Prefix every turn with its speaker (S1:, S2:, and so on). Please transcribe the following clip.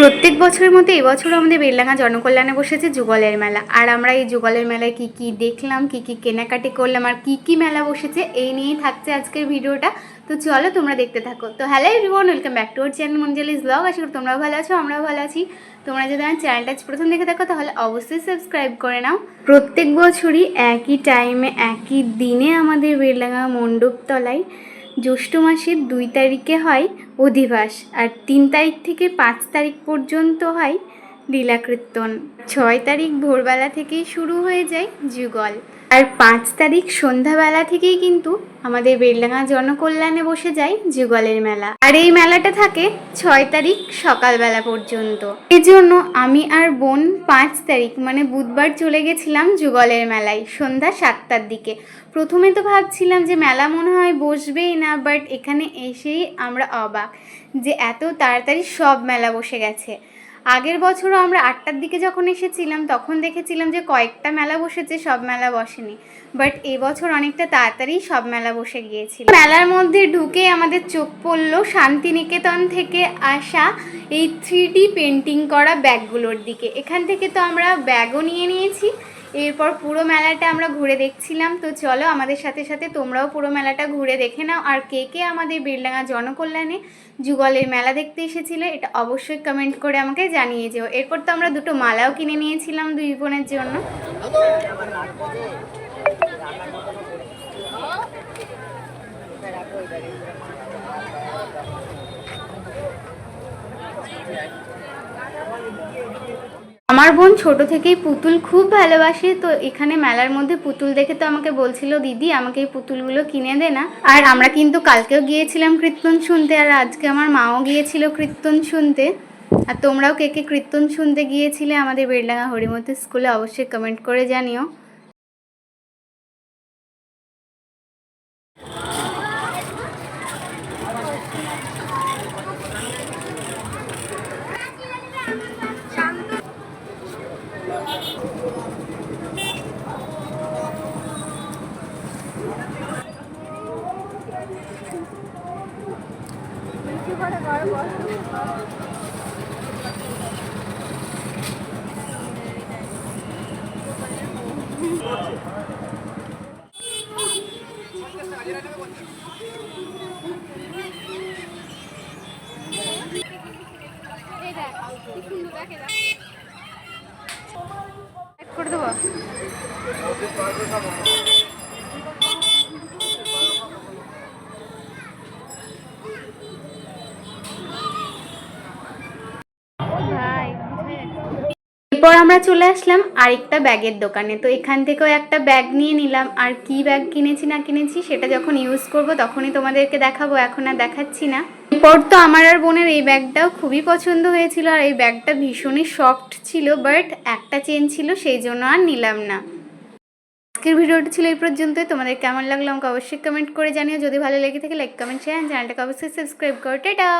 S1: প্রত্যেক বছরের মধ্যে এবছরও আমাদের বেলডাঙ্গা জনকল্যাণে বসেছে যুগলের মেলা। আর আমরা এই যুগলের মেলায় কি কি দেখলাম, কি কি কেনাকাটি করলাম, আর কি কি মেলা বসেছে এই নিয়েই থাকছে আজকের ভিডিওটা। তো চলো তোমরা দেখতে থাকো। তো hello everyone, welcome back to our channel Manjuli's vlog. আশা করি তোমরাও ভালো আছো, আমরাও ভালো আছি। তোমরা যদি আমার চ্যানেলটা প্রথম দেখে থাকো তাহলে অবশ্যই সাবস্ক্রাইব করে নাও। প্রত্যেক বছরই একই টাইমে একই দিনে আমাদের বেলডাঙ্গা মণ্ডপতলায় জ্যৈষ্ঠ মাসের 2 তারিখে হয় অধিবাস, আর 3 তারিখ থেকে 5 তারিখ পর্যন্ত হয় লীলাকীর্তন। 6 তারিখ ভোরবেলা থেকেই শুরু হয়ে যায় যুগল, আর 5 তারিখ সন্ধ্যাবেলা থেকেই কিন্তু আমাদের বেলডাঙ্গা জনকল্যাণে বসে যায় যুগলের মেলা। আর এই মেলাটা থাকে 6 তারিখ সকালবেলা পর্যন্ত। এই জন্য আমি আর বোন 5 তারিখ মানে বুধবার চলে গেছিলাম যুগলের মেলায় সন্ধ্যা 7টার দিকে। প্রথমে তো ভাবছিলাম যে মেলা মনে হয় বসবেই না, বাট এখানে এসেই আমরা অবাক যে এত তাড়াতাড়ি সব মেলা বসে গেছে। আগের বছরও আমরা 8টার দিকে যখন এসেছিলাম তখন দেখেছিলাম যে কয়েকটা মেলা বসেছে, সব মেলা বসেনি। বাট এবছর অনেকটা তাড়াতাড়ি সব মেলা বসে গিয়েছিল। মেলার মধ্যে ঢুকে আমাদের চোখ পড়লো শান্তিনিকেতন থেকে আসা এই 3D পেন্টিং করা ব্যাগগুলোর দিকে। এখান থেকে তো আমরা ব্যাগও নিয়ে নিয়েছি। এরপর পুরো মেলাটা আমরা ঘুরে দেখছিলাম। তো চলো আমাদের সাথে সাথে তোমরাও পুরো মেলাটা ঘুরে দেখে নাও। আর কে কে আমাদের বেলডাঙ্গা জনকল্যাণে যুগলের মেলা দেখতে এসেছিলে এটা অবশ্যই কমেন্ট করে আমাকে জানিয়ে যেও। এরপর তো আমরা দুটো মালাও কিনে নিয়েছিলাম দুই বোনের জন্য। আমার বোন ছোট থেকেই পুতুল খুব ভালোবাসে, তো এখানে মেলার মধ্যে পুতুল দেখে তো আমাকে বলছিল দিদি আমাকে এই পুতুলগুলো কিনে দে না। আর আমরা কিন্তু কালকেও গিয়েছিলাম কীর্তন শুনতে, আর আজকে আমার মাও গিয়েছিল কীর্তন শুনতে। আর তোমরাও কে কে কীর্তন শুনতে গিয়েছিলে আমাদের বেলডাঙ্গা হরিমতি স্কুলে অবশ্যই কমেন্ট করে জানিও। করে দেবো। এরপর আমরা চলে আসলাম আরেকটা ব্যাগের দোকানে। তো এখান থেকেও একটা ব্যাগ নিয়ে নিলাম। আর কি ব্যাগ কিনেছি না কিনেছি সেটা যখন ইউজ করব তখনই তোমাদেরকে দেখাবো, এখন আর দেখাচ্ছি না। এরপর তো আমার আর বোনের এই ব্যাগটাও খুবই পছন্দ হয়েছিল, আর এই ব্যাগটা ভীষণই সফট ছিল, বাট একটা চেন ছিল সেই জন্য আর নিলাম না। আজকের ভিডিওটা ছিল এই পর্যন্তই। তোমাদের কেমন লাগলো আমাকে অবশ্যই কমেন্ট করে জানিও। যদি ভালো লেগে থাকে লাইক কমেন্ট শেয়ার, চ্যানেলটাকে অবশ্যই সাবস্ক্রাইব করো। টাটা।